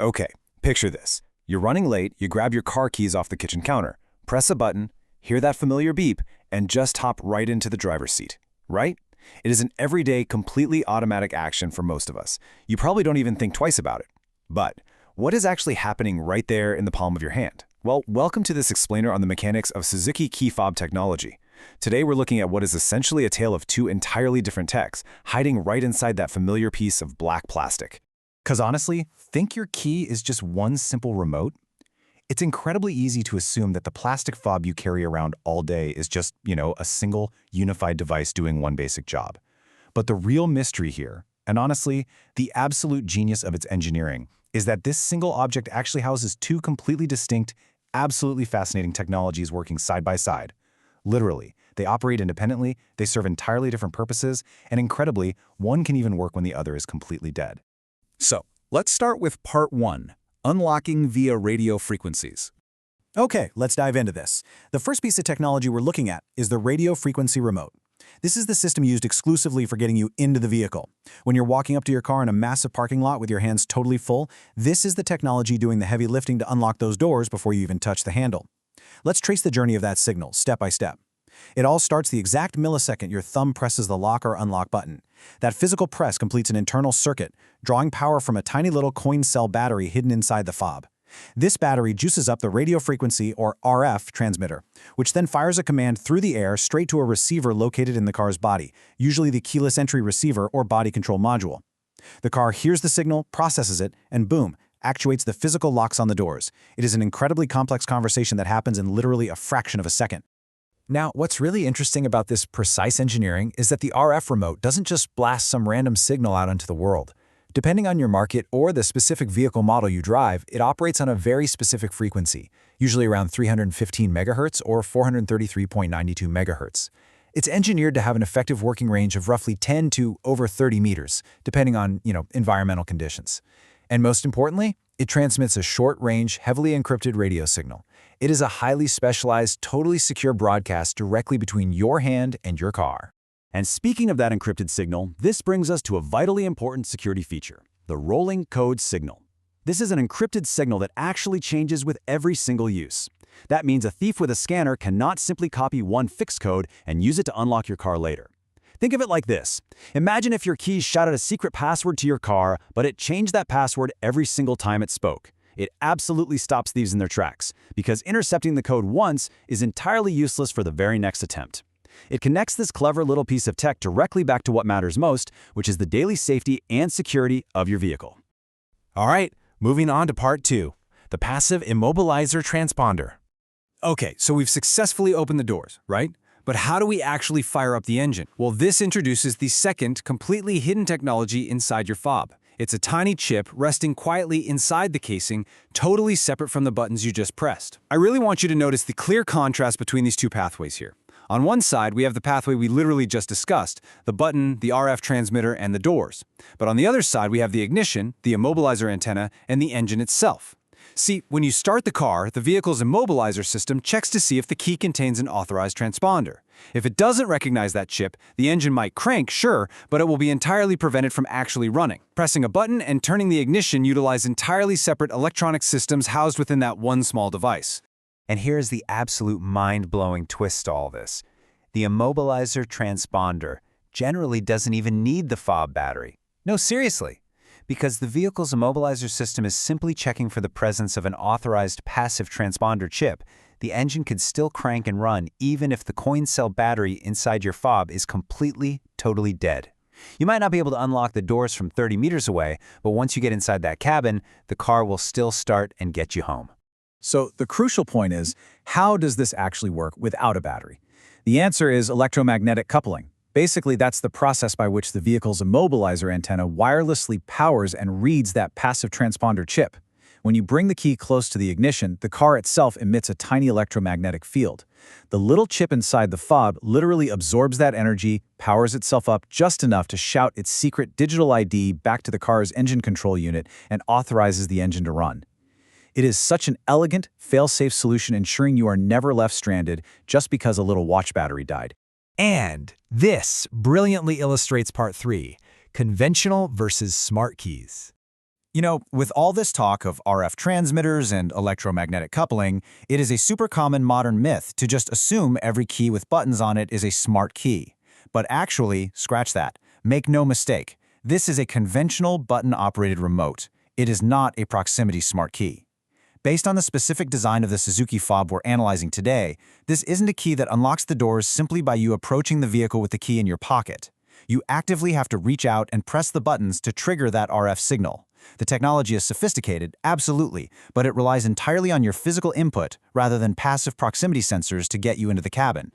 Okay, picture this. You're running late, you grab your car keys off the kitchen counter, press a button, hear that familiar beep, and just hop right into the driver's seat, right? It is an everyday, completely automatic action for most of us. You probably don't even think twice about it. But what is actually happening right there in the palm of your hand? Well, welcome to this explainer on the mechanics of Suzuki key fob technology. Today we're looking at what is essentially a tale of two entirely different techs, hiding right inside that familiar piece of black plastic. 'Cause honestly, think your key is just one simple remote? It's incredibly easy to assume that the plastic fob you carry around all day is just, a single, unified device doing one basic job. But the real mystery here, and honestly, the absolute genius of its engineering, is that this single object actually houses two completely distinct, absolutely fascinating technologies working side by side. Literally, they operate independently, they serve entirely different purposes, and incredibly, one can even work when the other is completely dead. So, let's start with part 1, unlocking via radio frequencies. Okay, let's dive into this. The first piece of technology we're looking at is the radio frequency remote. This is the system used exclusively for getting you into the vehicle. When you're walking up to your car in a massive parking lot with your hands totally full, this is the technology doing the heavy lifting to unlock those doors before you even touch the handle. Let's trace the journey of that signal, step by step. It all starts the exact millisecond your thumb presses the lock or unlock button. That physical press completes an internal circuit, drawing power from a tiny little coin cell battery hidden inside the fob. This battery juices up the radio frequency, or RF, transmitter, which then fires a command through the air straight to a receiver located in the car's body, usually the keyless entry receiver or body control module. The car hears the signal, processes it, and boom, actuates the physical locks on the doors. It is an incredibly complex conversation that happens in literally a fraction of a second. Now, what's really interesting about this precise engineering is that the RF remote doesn't just blast some random signal out into the world. Depending on your market or the specific vehicle model you drive, it operates on a very specific frequency, usually around 315 MHz or 433.92 MHz. It's engineered to have an effective working range of roughly 10 to over 30 meters, depending on, environmental conditions. And most importantly, it transmits a short-range, heavily encrypted radio signal. It is a highly specialized, totally secure broadcast directly between your hand and your car. And speaking of that encrypted signal, this brings us to a vitally important security feature, the rolling code signal. This is an encrypted signal that actually changes with every single use. That means a thief with a scanner cannot simply copy one fixed code and use it to unlock your car later. Think of it like this. Imagine if your keys shouted a secret password to your car, but it changed that password every single time it spoke. It absolutely stops thieves in their tracks, because intercepting the code once is entirely useless for the very next attempt. It connects this clever little piece of tech directly back to what matters most, which is the daily safety and security of your vehicle. All right, moving on to part 2, the passive immobilizer transponder. Okay, so we've successfully opened the doors, right? But how do we actually fire up the engine? Well, this introduces the second, completely hidden technology inside your fob. It's a tiny chip resting quietly inside the casing, totally separate from the buttons you just pressed. I really want you to notice the clear contrast between these two pathways here. On one side, we have the pathway we literally just discussed, the button, the RF transmitter, and the doors. But on the other side, we have the ignition, the immobilizer antenna, and the engine itself. See, when you start the car, the vehicle's immobilizer system checks to see if the key contains an authorized transponder. If it doesn't recognize that chip, the engine might crank, sure, but it will be entirely prevented from actually running. Pressing a button and turning the ignition utilize entirely separate electronic systems housed within that one small device. And here's the absolute mind-blowing twist to all this. The immobilizer transponder generally doesn't even need the fob battery. No, seriously. Because the vehicle's immobilizer system is simply checking for the presence of an authorized passive transponder chip, the engine could still crank and run even if the coin cell battery inside your fob is completely, totally dead. You might not be able to unlock the doors from 30 meters away, but once you get inside that cabin, the car will still start and get you home. So the crucial point is, how does this actually work without a battery? The answer is electromagnetic coupling. Basically, that's the process by which the vehicle's immobilizer antenna wirelessly powers and reads that passive transponder chip. When you bring the key close to the ignition, the car itself emits a tiny electromagnetic field. The little chip inside the fob literally absorbs that energy, powers itself up just enough to shout its secret digital ID back to the car's engine control unit and authorizes the engine to run. It is such an elegant, fail-safe solution ensuring you are never left stranded just because a little watch battery died. And this brilliantly illustrates part 3, conventional versus smart keys. You know, with all this talk of RF transmitters and electromagnetic coupling, it is a super common modern myth to just assume every key with buttons on it is a smart key. But actually, scratch that. Make no mistake, this is a conventional button-operated remote. It is not a proximity smart key. Based on the specific design of the Suzuki fob we're analyzing today, this isn't a key that unlocks the doors simply by you approaching the vehicle with the key in your pocket. You actively have to reach out and press the buttons to trigger that RF signal. The technology is sophisticated, absolutely, but it relies entirely on your physical input rather than passive proximity sensors to get you into the cabin.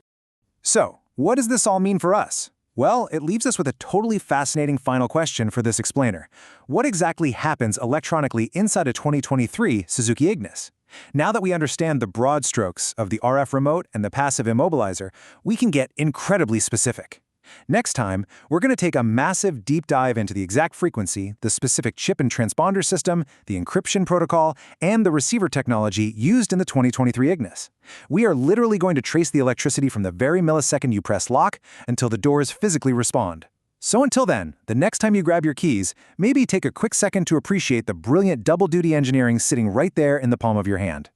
So, what does this all mean for us? Well, it leaves us with a totally fascinating final question for this explainer. What exactly happens electronically inside a 2023 Suzuki Ignis? Now that we understand the broad strokes of the RF remote and the passive immobilizer, we can get incredibly specific. Next time, we're going to take a massive deep dive into the exact frequency, the specific chip and transponder system, the encryption protocol, and the receiver technology used in the 2023 Ignis. We are literally going to trace the electricity from the very millisecond you press lock until the doors physically respond. So until then, the next time you grab your keys, maybe take a quick second to appreciate the brilliant double-duty engineering sitting right there in the palm of your hand.